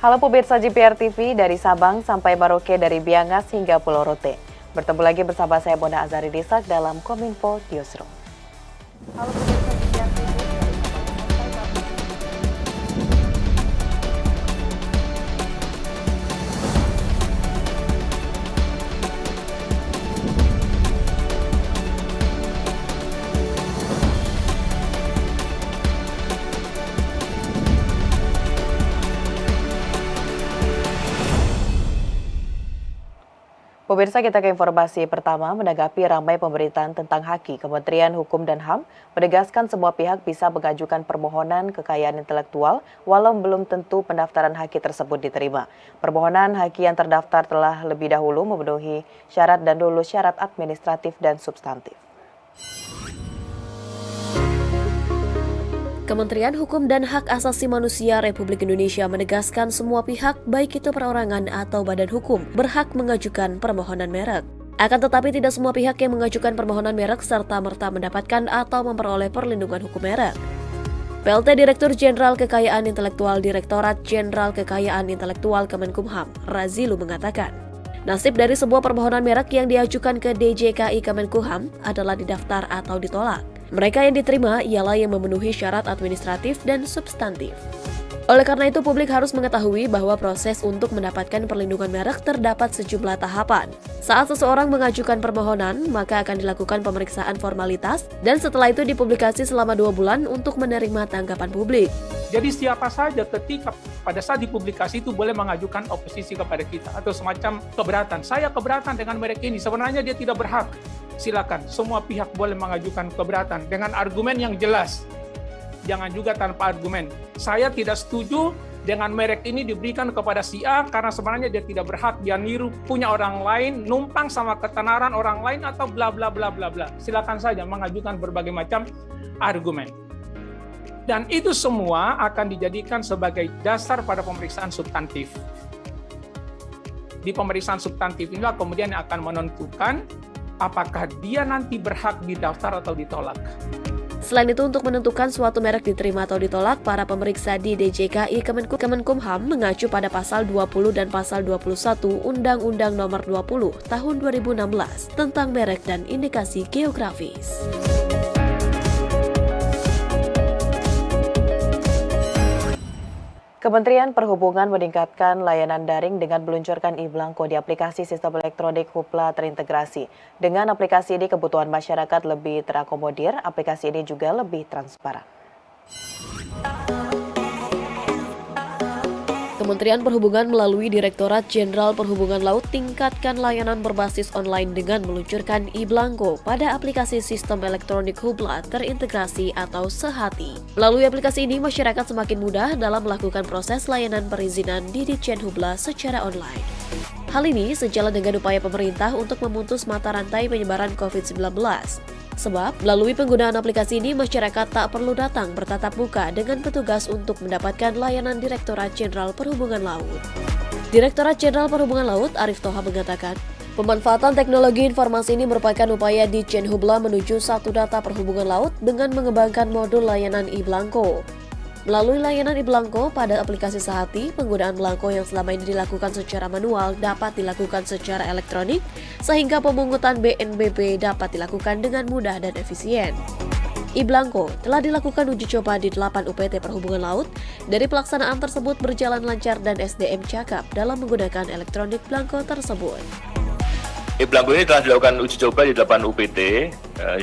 Halo pemirsa JPR TV, dari Sabang sampai Merauke, dari Biangas hingga Pulau Rote. Bertemu lagi bersama saya Mona Azari Disak dalam Kominfo Newsroom. Halo pemirsa JPR TV, dari Sabang sampai Pemirsa, kita ke informasi pertama. Menanggapi ramai pemberitaan tentang Haki, Kementerian Hukum dan HAM menegaskan semua pihak bisa mengajukan permohonan kekayaan intelektual walau belum tentu pendaftaran Haki tersebut diterima. Permohonan Haki yang terdaftar telah lebih dahulu memenuhi syarat dan lulus syarat administratif dan substantif. Kementerian Hukum dan Hak Asasi Manusia Republik Indonesia menegaskan semua pihak, baik itu perorangan atau badan hukum, berhak mengajukan permohonan merek. Akan tetapi tidak semua pihak yang mengajukan permohonan merek serta-merta mendapatkan atau memperoleh perlindungan hukum merek. PLT Direktur Jenderal Kekayaan Intelektual Direktorat Jenderal Kekayaan Intelektual Kemenkumham, Razilu mengatakan, nasib dari sebuah permohonan merek yang diajukan ke DJKI Kemenkumham adalah didaftar atau ditolak. Mereka yang diterima ialah yang memenuhi syarat administratif dan substantif. Oleh karena itu, publik harus mengetahui bahwa proses untuk mendapatkan perlindungan merek terdapat sejumlah tahapan. Saat seseorang mengajukan permohonan, maka akan dilakukan pemeriksaan formalitas dan setelah itu dipublikasi selama 2 bulan untuk menerima tanggapan publik. Jadi siapa saja ketika pada saat dipublikasi itu boleh mengajukan oposisi kepada kita atau semacam keberatan. Saya keberatan dengan merek ini, sebenarnya dia tidak berhak. Silakan, semua pihak boleh mengajukan keberatan dengan argumen yang jelas. Jangan juga tanpa argumen. Saya tidak setuju dengan merek ini diberikan kepada si A karena sebenarnya dia tidak berhak, dia niru punya orang lain, numpang sama ketenaran orang lain atau bla bla bla bla bla. Silakan saja mengajukan berbagai macam argumen. Dan itu semua akan dijadikan sebagai dasar pada pemeriksaan substantif. Di pemeriksaan substantif inilah kemudian yang akan menentukan apakah dia nanti berhak didaftar atau ditolak. Selain itu, untuk menentukan suatu merek diterima atau ditolak, para pemeriksa di DJKI Kemenkumham mengacu pada pasal 20 dan pasal 21 Undang-Undang Nomor 20 Tahun 2016 tentang merek dan indikasi geografis. Kementerian Perhubungan meningkatkan layanan daring dengan meluncurkan e-Blanko di aplikasi sistem elektronik Hubla terintegrasi. Dengan aplikasi ini kebutuhan masyarakat lebih terakomodir, aplikasi ini juga lebih transparan. Kementerian Perhubungan melalui Direktorat Jenderal Perhubungan Laut tingkatkan layanan berbasis online dengan meluncurkan e-Blanko pada aplikasi sistem elektronik Hubla terintegrasi atau Sehati. Melalui aplikasi ini, masyarakat semakin mudah dalam melakukan proses layanan perizinan di Ditjen Hubla secara online. Hal ini sejalan dengan upaya pemerintah untuk memutus mata rantai penyebaran COVID-19. Sebab, melalui penggunaan aplikasi ini, masyarakat tak perlu datang bertatap muka dengan petugas untuk mendapatkan layanan Direktorat Jenderal Perhubungan Laut. Direktorat Jenderal Perhubungan Laut, Arif Toha mengatakan, pemanfaatan teknologi informasi ini merupakan upaya Ditjen Hubla menuju satu data perhubungan laut dengan mengembangkan modul layanan e-Blanko. Melalui layanan e-Blanko pada aplikasi Sehati, penggunaan Blanko yang selama ini dilakukan secara manual dapat dilakukan secara elektronik, sehingga pemungutan BNPB dapat dilakukan dengan mudah dan efisien. E-Blanko telah dilakukan uji coba di 8 UPT Perhubungan Laut. Dari pelaksanaan tersebut berjalan lancar dan SDM cakap dalam menggunakan elektronik Blanko tersebut. E-Blanko ini telah dilakukan uji coba di 8 UPT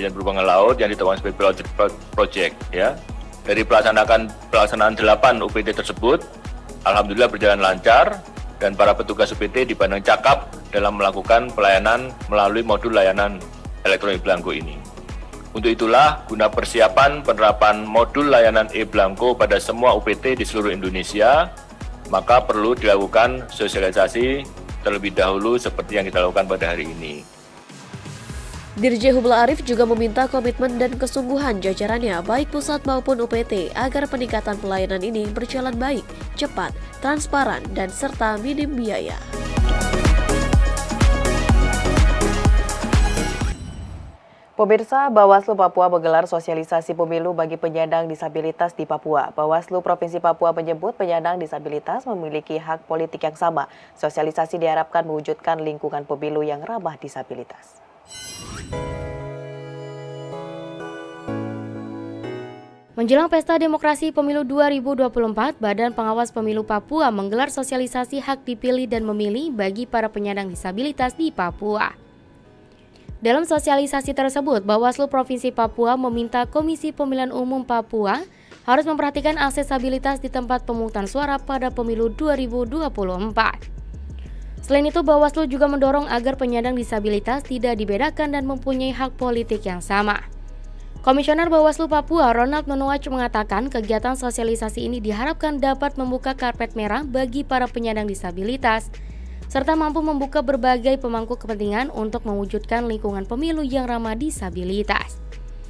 yang berhubungan laut yang ditawarkan sebagai project ya. Dari pelaksanaan 8 UPT tersebut, alhamdulillah berjalan lancar dan para petugas UPT dipandang cakap dalam melakukan pelayanan melalui modul layanan elektronik Blanko ini. Untuk itulah, guna persiapan penerapan modul layanan e-Blanko pada semua UPT di seluruh Indonesia, maka perlu dilakukan sosialisasi terlebih dahulu seperti yang kita lakukan pada hari ini. Dirjen Hubla Arif juga meminta komitmen dan kesungguhan jajarannya baik pusat maupun UPT agar peningkatan pelayanan ini berjalan baik, cepat, transparan, dan serta minim biaya. Pemirsa, Bawaslu Papua menggelar sosialisasi pemilu bagi penyandang disabilitas di Papua. Bawaslu Provinsi Papua menyebut penyandang disabilitas memiliki hak politik yang sama. Sosialisasi diharapkan mewujudkan lingkungan pemilu yang ramah disabilitas. Menjelang Pesta Demokrasi Pemilu 2024, Badan Pengawas Pemilu Papua menggelar sosialisasi hak dipilih dan memilih bagi para penyandang disabilitas di Papua. Dalam sosialisasi tersebut, Bawaslu Provinsi Papua meminta Komisi Pemilihan Umum Papua harus memperhatikan aksesibilitas di tempat pemungutan suara pada pemilu 2024. Selain itu, Bawaslu juga mendorong agar penyandang disabilitas tidak dibedakan dan mempunyai hak politik yang sama. Komisioner Bawaslu Papua, Ronald Menuach, mengatakan kegiatan sosialisasi ini diharapkan dapat membuka karpet merah bagi para penyandang disabilitas, serta mampu membuka berbagai pemangku kepentingan untuk mewujudkan lingkungan pemilu yang ramah disabilitas.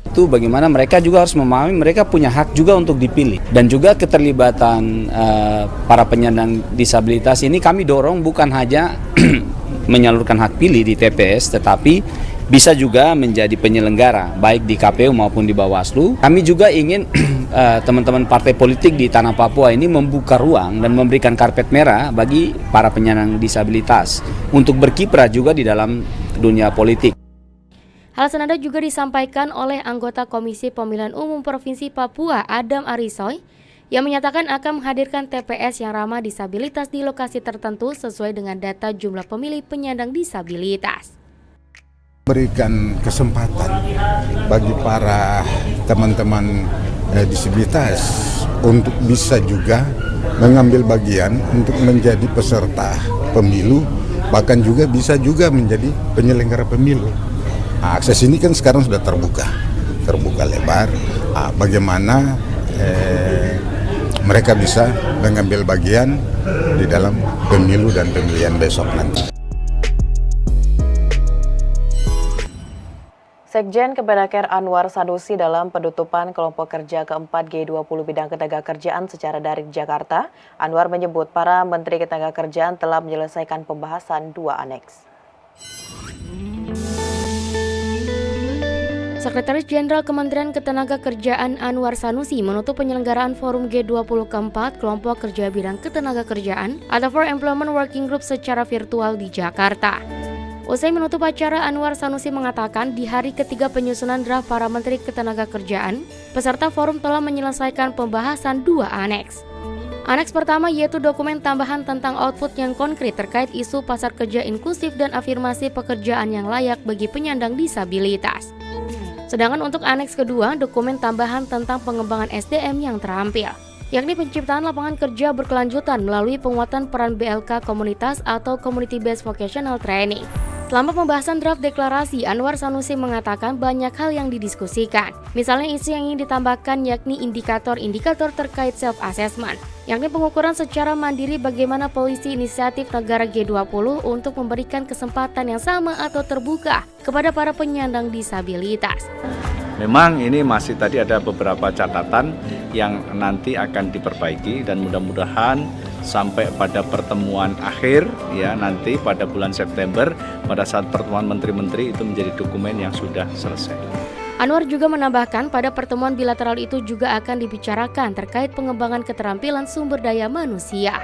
Itu bagaimana mereka juga harus memahami mereka punya hak juga untuk dipilih. Dan juga keterlibatan para penyandang disabilitas ini kami dorong bukan hanya menyalurkan hak pilih di TPS, tetapi bisa juga menjadi penyelenggara baik di KPU maupun di Bawaslu. Kami juga ingin teman-teman partai politik di tanah Papua ini membuka ruang dan memberikan karpet merah bagi para penyandang disabilitas untuk berkiprah juga di dalam dunia politik. Hal senada juga disampaikan oleh anggota Komisi Pemilihan Umum Provinsi Papua, Adam Arisoy, yang menyatakan akan menghadirkan TPS yang ramah disabilitas di lokasi tertentu sesuai dengan data jumlah pemilih penyandang disabilitas. Berikan kesempatan bagi para teman-teman disabilitas untuk bisa juga mengambil bagian untuk menjadi peserta pemilu, bahkan juga bisa juga menjadi penyelenggara pemilu. Nah, akses ini kan sekarang sudah terbuka lebar. Nah, bagaimana mereka bisa mengambil bagian di dalam pemilu dan pemilihan besok nanti. Sekjen Kemenaker Anwar Sanusi dalam penutupan kelompok kerja keempat G20 bidang ketenagakerjaan secara daring di Jakarta, Anwar menyebut para Menteri Ketenagakerjaan telah menyelesaikan pembahasan 2 aneks. Sekretaris Jenderal Kementerian Ketenagakerjaan Anwar Sanusi menutup penyelenggaraan Forum G20 keempat kelompok kerja bidang ketenagakerjaan atau For Employment Working Group secara virtual di Jakarta. Usai menutup acara, Anwar Sanusi mengatakan di hari ketiga penyusunan draft para Menteri Ketenagakerjaan, peserta forum telah menyelesaikan pembahasan 2 aneks. Aneks pertama yaitu dokumen tambahan tentang output yang konkret terkait isu pasar kerja inklusif dan afirmasi pekerjaan yang layak bagi penyandang disabilitas. Sedangkan untuk aneks kedua, dokumen tambahan tentang pengembangan SDM yang terampil, yakni penciptaan lapangan kerja berkelanjutan melalui penguatan peran BLK komunitas atau Community Based Vocational Training. Selama pembahasan draft deklarasi, Anwar Sanusi mengatakan banyak hal yang didiskusikan. Misalnya isu yang ingin ditambahkan yakni indikator-indikator terkait self-assessment, yakni pengukuran secara mandiri bagaimana polisi inisiatif negara G20 untuk memberikan kesempatan yang sama atau terbuka kepada para penyandang disabilitas. Memang ini masih tadi ada beberapa catatan yang nanti akan diperbaiki dan mudah-mudahan sampai pada pertemuan akhir ya nanti pada bulan September pada saat pertemuan menteri-menteri itu menjadi dokumen yang sudah selesai. Anwar juga menambahkan pada pertemuan bilateral itu juga akan dibicarakan terkait pengembangan keterampilan sumber daya manusia.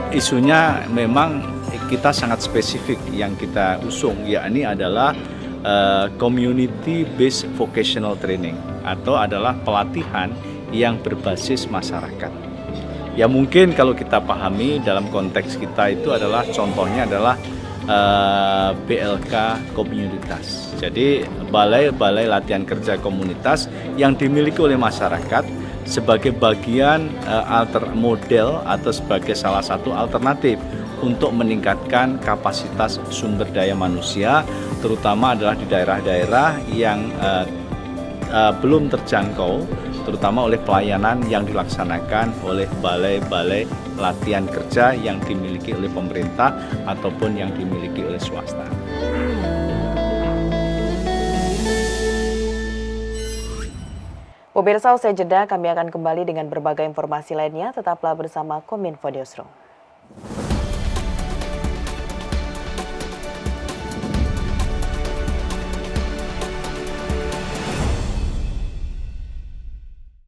Isunya memang kita sangat spesifik yang kita usung, yakni adalah community based vocational training atau adalah pelatihan yang berbasis masyarakat. Ya mungkin kalau kita pahami dalam konteks kita itu adalah contohnya adalah BLK komunitas. Jadi balai-balai latihan kerja komunitas yang dimiliki oleh masyarakat sebagai bagian model atau sebagai salah satu alternatif untuk meningkatkan kapasitas sumber daya manusia, terutama adalah di daerah-daerah yang belum terjangkau, terutama oleh pelayanan yang dilaksanakan oleh balai-balai latihan kerja yang dimiliki oleh pemerintah ataupun yang dimiliki oleh swasta. Pemirsa, usai jeda kami akan kembali dengan berbagai informasi lainnya. Tetaplah bersama Kominfo Newsroom.